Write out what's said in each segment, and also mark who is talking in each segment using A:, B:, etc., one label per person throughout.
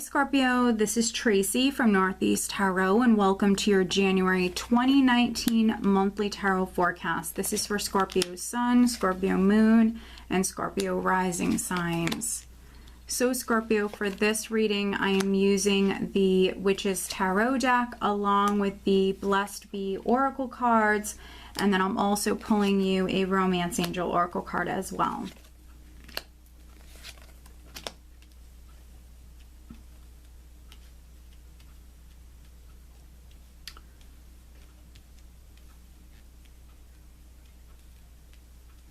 A: Scorpio, this is Tracy from Northeast Tarot, and welcome to your January 2019 monthly tarot forecast. This is for Scorpio Sun, Scorpio Moon, and Scorpio Rising signs. So Scorpio, for this reading, I am using the Witch's Tarot deck along with the Blessed Bee Oracle cards, and then I'm also pulling you a Romance Angel Oracle card as well.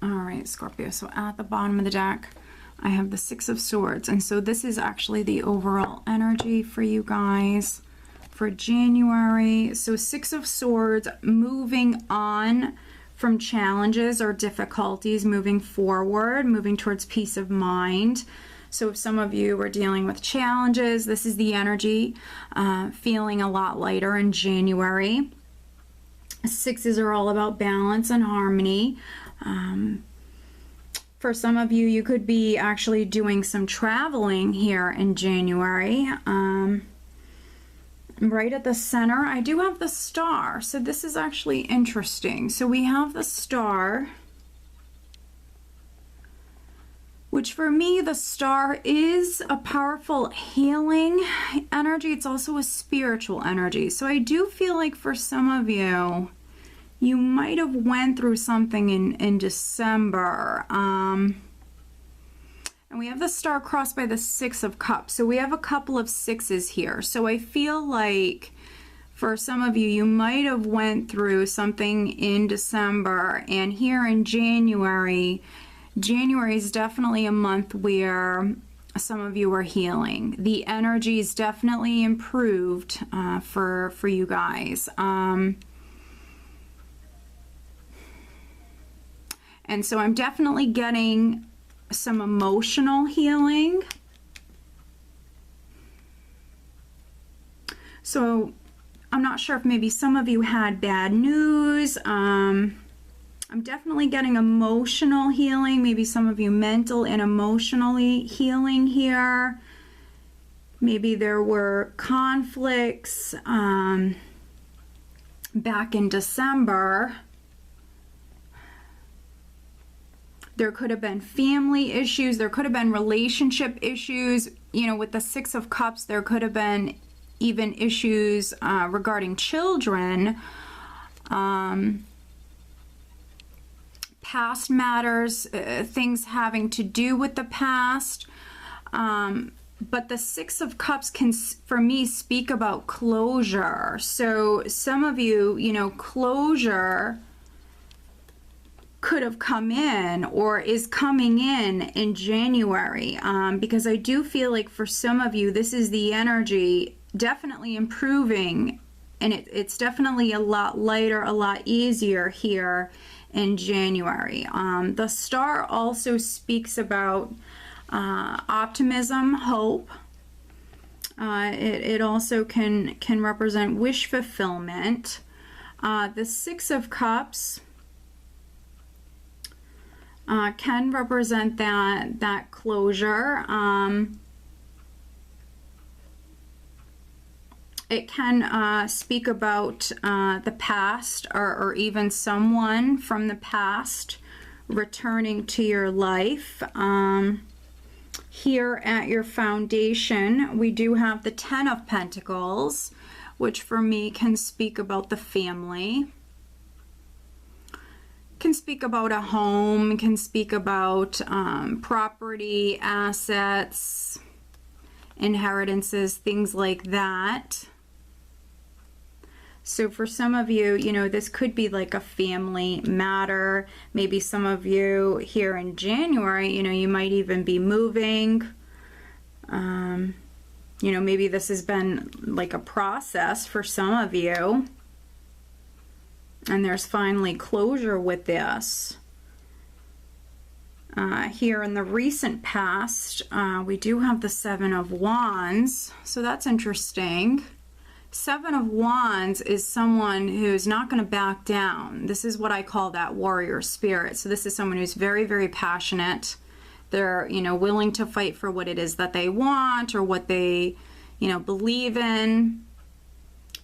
A: Alright, Scorpio, so at the bottom of the deck, I have the Six of Swords. And so this is actually the overall energy for you guys for January. So Six of Swords, moving on from challenges or difficulties, moving forward, moving towards peace of mind. So if some of you are dealing with challenges, this is the energy, feeling a lot lighter in January. Sixes are all about balance and harmony. For some of you, you could be actually doing some traveling here in January. Right at the center, I do have the Star. So this is actually interesting. So we have the Star, which for me, the Star is a powerful healing energy. It's also a spiritual energy. So I do feel like for some of you, you might have went through something in December. And we have the Star crossed by the Six of Cups. So we have a couple of sixes here. So I feel like for some of you, you might have went through something in December. And here in January, January is definitely a month where some of you are healing. The energy is definitely improved for you guys. And so I'm definitely getting some emotional healing. So I'm not sure if maybe some of you had bad news. I'm definitely getting emotional healing. Maybe some of you mental and emotionally healing here. Maybe there were conflicts back in December. There could have been family issues. There could have been relationship issues. You know, with the Six of Cups, there could have been even issues regarding children. Past matters, things having to do with the past. But the Six of Cups can, for me, speak about closure. So some of you, you know, closure could have come in or is coming in January, because I do feel like for some of you, this is the energy definitely improving, and it's definitely a lot lighter, a lot easier here in January. The Star also speaks about optimism, hope. It also can represent wish fulfillment. The Six of Cups can represent that closure. It can speak about the past, or even someone from the past returning to your life. Here at your foundation, we do have the Ten of Pentacles, which for me can speak about the family. Can speak about a home, can speak about property, assets, inheritances, things like that. So for some of you, you know, this could be like a family matter. Maybe some of you here in January, you know, you might even be moving. You know, maybe this has been like a process for some of you. And there's finally closure with this. Here in the recent past, we do have the Seven of Wands. So that's interesting. Seven of Wands is someone who's not going to back down. This is what I call that warrior spirit. So this is someone who's very, very passionate. They're, you know, willing to fight for what it is that they want, or what they, you know, believe in.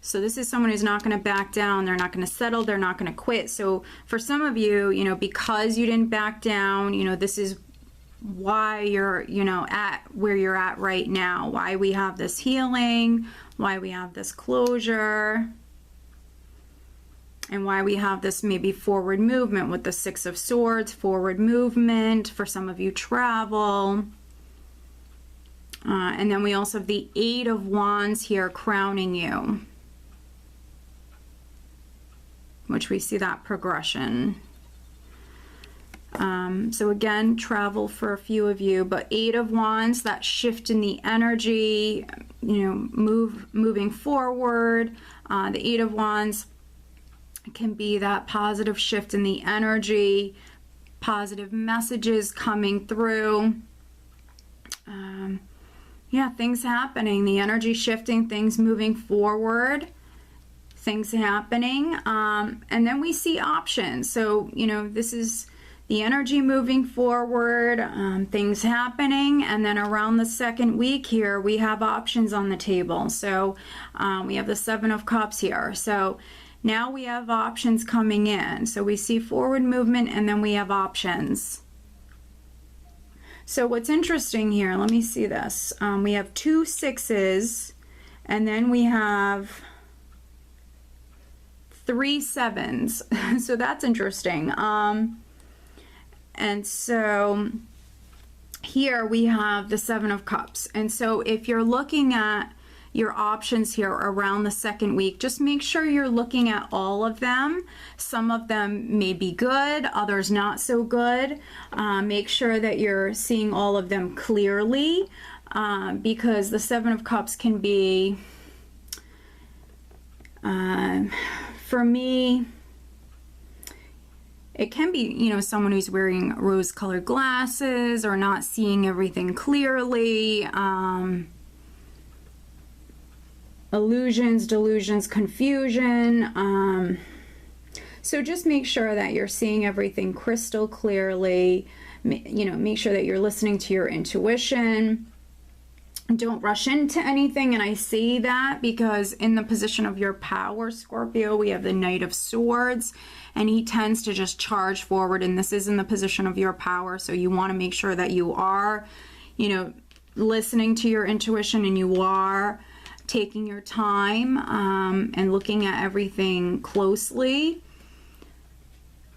A: So this is someone who's not going to back down. They're not going to settle. They're not going to quit. So for some of you, you know, because you didn't back down, you know, this is why you're, you know, at where you're at right now. Why we have this healing, why we have this closure, and why we have this maybe forward movement with the Six of Swords, forward movement. For some of you, travel. And then we also have the Eight of Wands here crowning you, which we see that progression. So again, travel for a few of you, but Eight of Wands, that shift in the energy, you know, moving forward. The Eight of Wands can be that positive shift in the energy, positive messages coming through. Yeah, things happening, the energy shifting, things moving forward, things happening. And then we see options. So, you know, this is the energy moving forward, things happening. And then around the second week here, we have options on the table. So we have the Seven of Cups here. So now we have options coming in. So we see forward movement, and then we have options. So what's interesting here, let me see this. We have 2 6s, and then we have 3 7s. So that's interesting. And so here we have the Seven of Cups. And so if you're looking at your options here around the second week, just make sure you're looking at all of them. Some of them may be good, others not so good. Make sure that you're seeing all of them clearly, because the Seven of Cups can be, for me, it can be, you know, someone who's wearing rose-colored glasses or not seeing everything clearly. Illusions, delusions, confusion. So just make sure that you're seeing everything crystal clearly. You know, make sure that you're listening to your intuition. Don't rush into anything. And I say that because in the position of your power, Scorpio, we have the Knight of Swords, and he tends to just charge forward. And this is in the position of your power. So you want to make sure that you are, you know, listening to your intuition, and you are taking your time and looking at everything closely.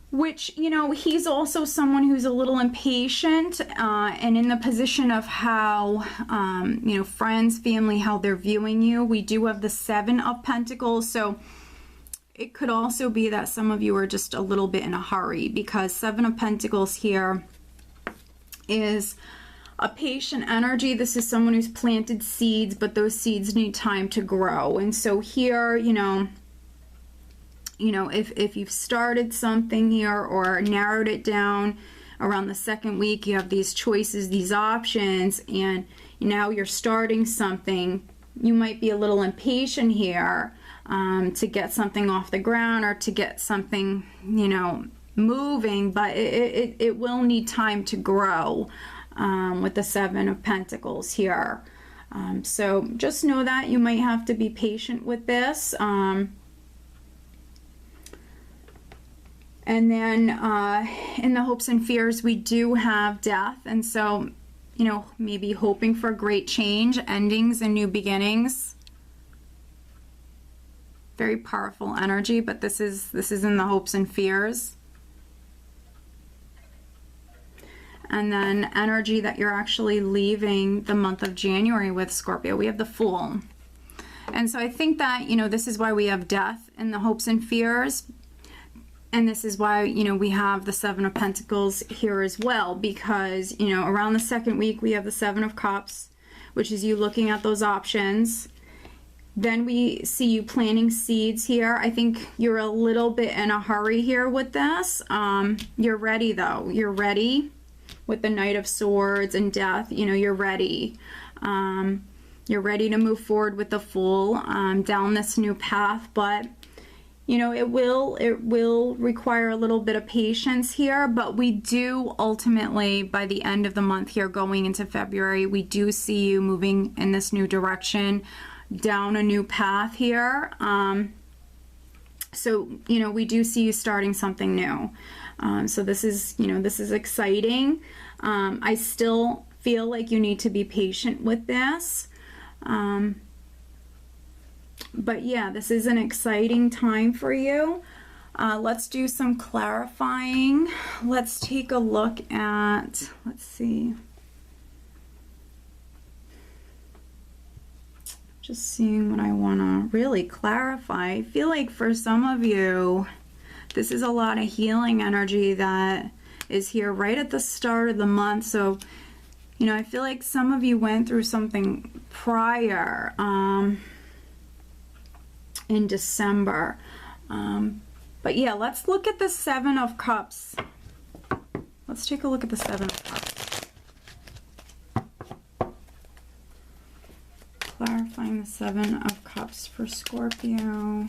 A: Which, you know, he's also someone who's a little impatient, and in the position of how, you know, friends, family, how they're viewing you. We do have the Seven of Pentacles, so it could also be that some of you are just a little bit in a hurry, because Seven of Pentacles here is a patient energy. This is someone who's planted seeds, but those seeds need time to grow. And so here, you know, if you've started something here or narrowed it down around the second week, you have these choices, these options, and now you're starting something. You might be a little impatient here to get something off the ground or to get something, you know, moving, but it will need time to grow. With the Seven of Pentacles here. So just know that you might have to be patient with this. And then in the hopes and fears, we do have death. And so, you know, maybe hoping for great change, endings, and new beginnings. Very powerful energy, but this is in the hopes and fears. And then energy that you're actually leaving the month of January with, Scorpio. We have the Fool. And so I think that, you know, this is why we have death in the hopes and fears. And this is why, you know, we have the Seven of Pentacles here as well. Because, you know, around the second week, we have the Seven of Cups, which is you looking at those options. Then we see you planting seeds here. I think you're a little bit in a hurry here with this. You're ready, though. You're ready. With the Knight of Swords and death, you know, you're ready. You're ready to move forward with the Fool down this new path, but you know, it will require a little bit of patience here, but we do ultimately, by the end of the month here, going into February, we do see you moving in this new direction, down a new path here. So, you know, we do see you starting something new. So this is, you know, this is exciting. I still feel like you need to be patient with this. But yeah, this is an exciting time for you. Let's do some clarifying. Let's take a look at, let's see. Just seeing what I want to really clarify. I feel like for some of you, this is a lot of healing energy that is here right at the start of the month. So, you know, I feel like some of you went through something prior in December. But yeah, let's look at the Seven of Cups. Let's take a look at the Seven of Cups. Clarifying the Seven of Cups for Scorpio.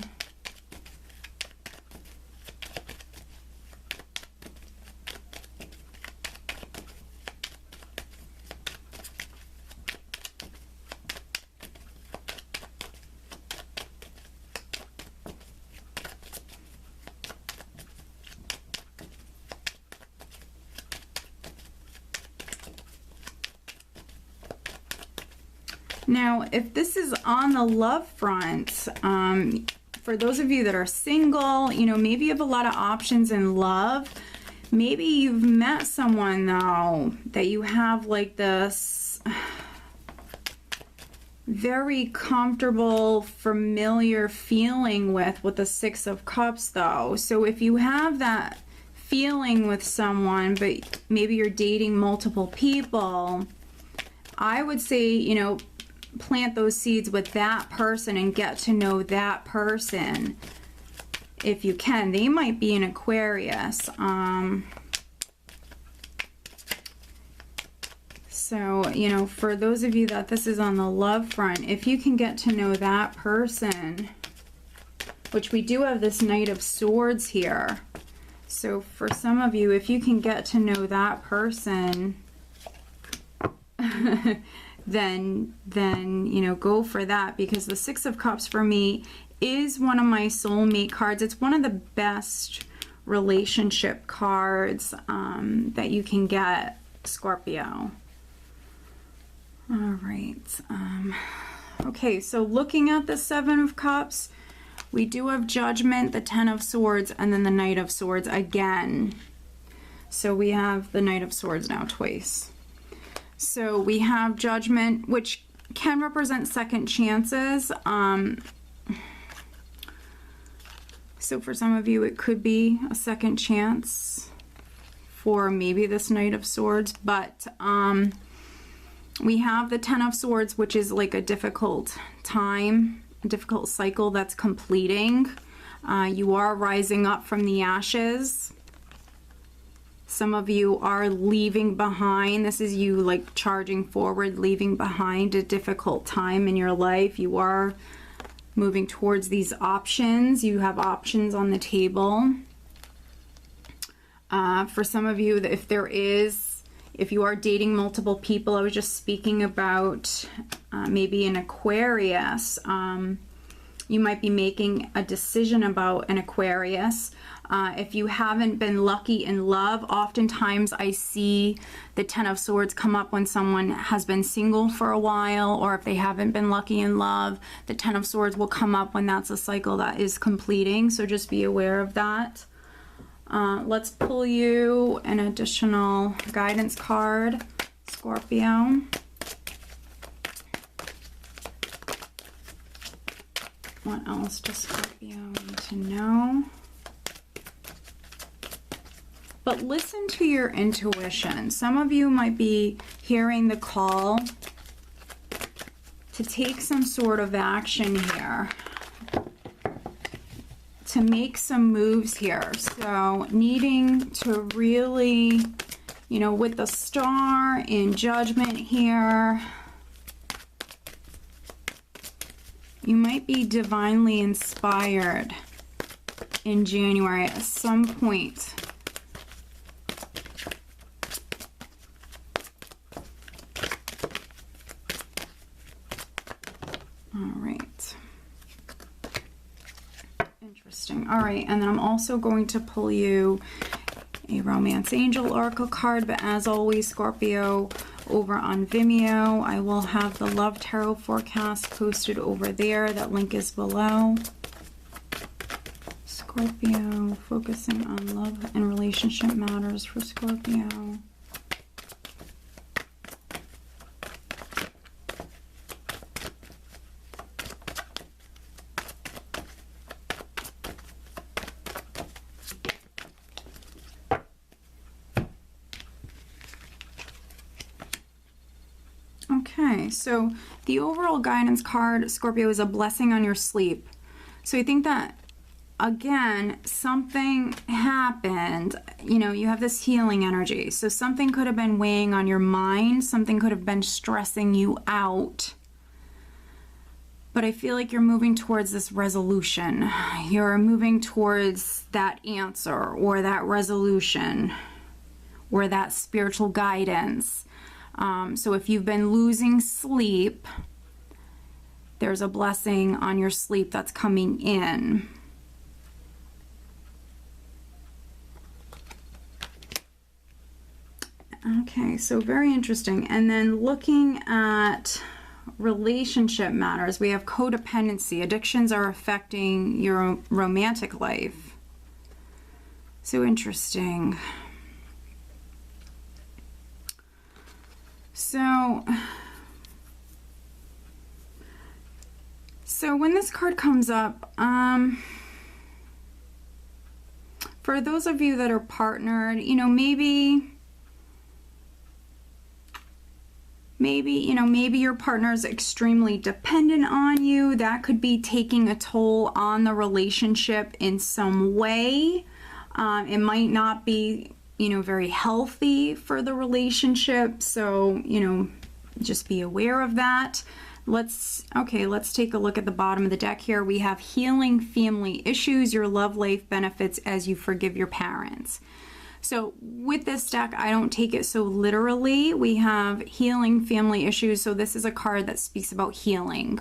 A: Now, if this is on the love front, for those of you that are single, you know, maybe you have a lot of options in love. Maybe you've met someone, though, that you have like this very comfortable, familiar feeling with the Six of Cups, though. So if you have that feeling with someone, but maybe you're dating multiple people, I would say, you know, plant those seeds with that person and get to know that person if you can. They might be an Aquarius. So, you know, for those of you that this is on the love front, if you can get to know that person, which we do have this Knight of Swords here. So for some of you, if you can get to know that person, then you know, go for that, because the Six of Cups for me is one of my soulmate cards. It's one of the best relationship cards that you can get, Scorpio. All right. Okay, so looking at the Seven of Cups, we do have Judgment, the Ten of Swords, and then the Knight of Swords again. So we have the Knight of Swords now twice. So we have Judgment, which can represent second chances. So for some of you, it could be a second chance for maybe this Knight of Swords. But we have the Ten of Swords, which is like a difficult time, a difficult cycle that's completing. You are rising up from the ashes. Some of you are leaving behind. This is you like charging forward, leaving behind a difficult time in your life. You are moving towards these options. You have options on the table. For some of you, if you are dating multiple people, I was just speaking about maybe an Aquarius. You might be making a decision about an Aquarius. If you haven't been lucky in love, oftentimes I see the Ten of Swords come up when someone has been single for a while, or if they haven't been lucky in love, the Ten of Swords will come up when that's a cycle that is completing. So just be aware of that. Let's pull you an additional guidance card, Scorpio. What else does Scorpio need to know? But listen to your intuition. Some of you might be hearing the call to take some sort of action here, to make some moves here. So needing to really, you know, with the Star in Judgment here, you might be divinely inspired in January at some point. All right. Interesting. All right, and then I'm also going to pull you a Romance Angel Oracle card, but as always, Scorpio, over on Vimeo, I will have the Love Tarot forecast posted over there. That link is below. Scorpio, focusing on love and relationship matters for Scorpio. Okay, so the overall guidance card, Scorpio, is a blessing on your sleep. So I think that, again, something happened. You know, you have this healing energy. So something could have been weighing on your mind. Something could have been stressing you out. But I feel like you're moving towards this resolution. You're moving towards that answer or that resolution or that spiritual guidance. So if you've been losing sleep, there's a blessing on your sleep that's coming in. Okay, so very interesting. And then looking at relationship matters, we have codependency. Addictions are affecting your romantic life. So interesting. So when this card comes up, for those of you that are partnered, you know, maybe your partner is extremely dependent on you. That could be taking a toll on the relationship in some way. It might not be, you know, very healthy for the relationship. So, you know, just be aware of that. Let's take a look at the bottom of the deck here. We have healing family issues. Your love life benefits as you forgive your parents. So with this deck, I don't take it so literally. We have healing family issues. So this is a card that speaks about healing.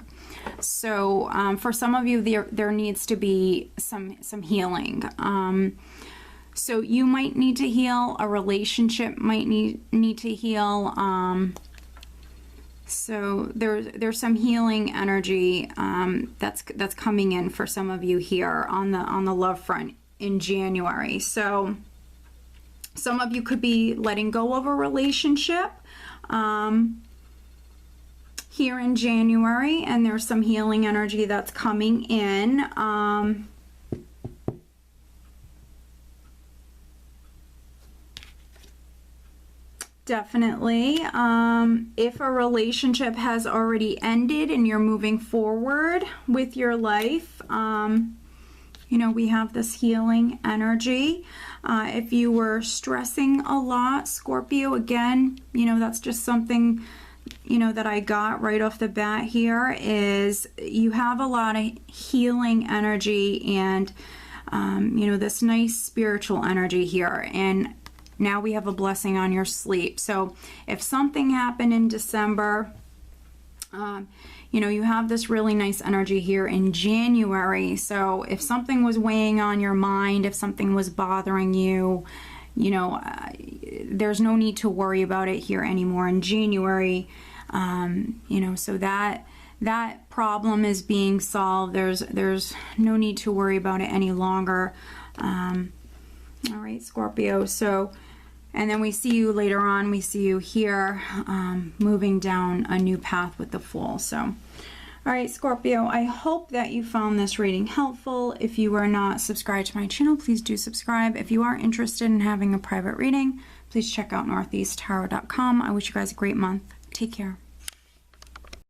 A: So for some of you, there needs to be some healing. So you might need to heal. A relationship might need to heal. So there's some healing energy that's coming in for some of you here on the love front in January. So some of you could be letting go of a relationship here in January, and there's some healing energy that's coming in. Definitely. If a relationship has already ended and you're moving forward with your life, you know, we have this healing energy. If you were stressing a lot, Scorpio, again, you know, that's just something, you know, that I got right off the bat here is you have a lot of healing energy and, you know, this nice spiritual energy here. And now we have a blessing on your sleep. So if something happened in December, you know, you have this really nice energy here in January. So if something was weighing on your mind, if something was bothering you, you know, there's no need to worry about it here anymore in January. You know, so that problem is being solved. There's no need to worry about it any longer. All right, Scorpio. So, and then we see you later on. We see you here moving down a new path with the Fool. So, all right, Scorpio, I hope that you found this reading helpful. If you are not subscribed to my channel, please do subscribe. If you are interested in having a private reading, please check out northeasttarot.com. I wish you guys a great month. Take care.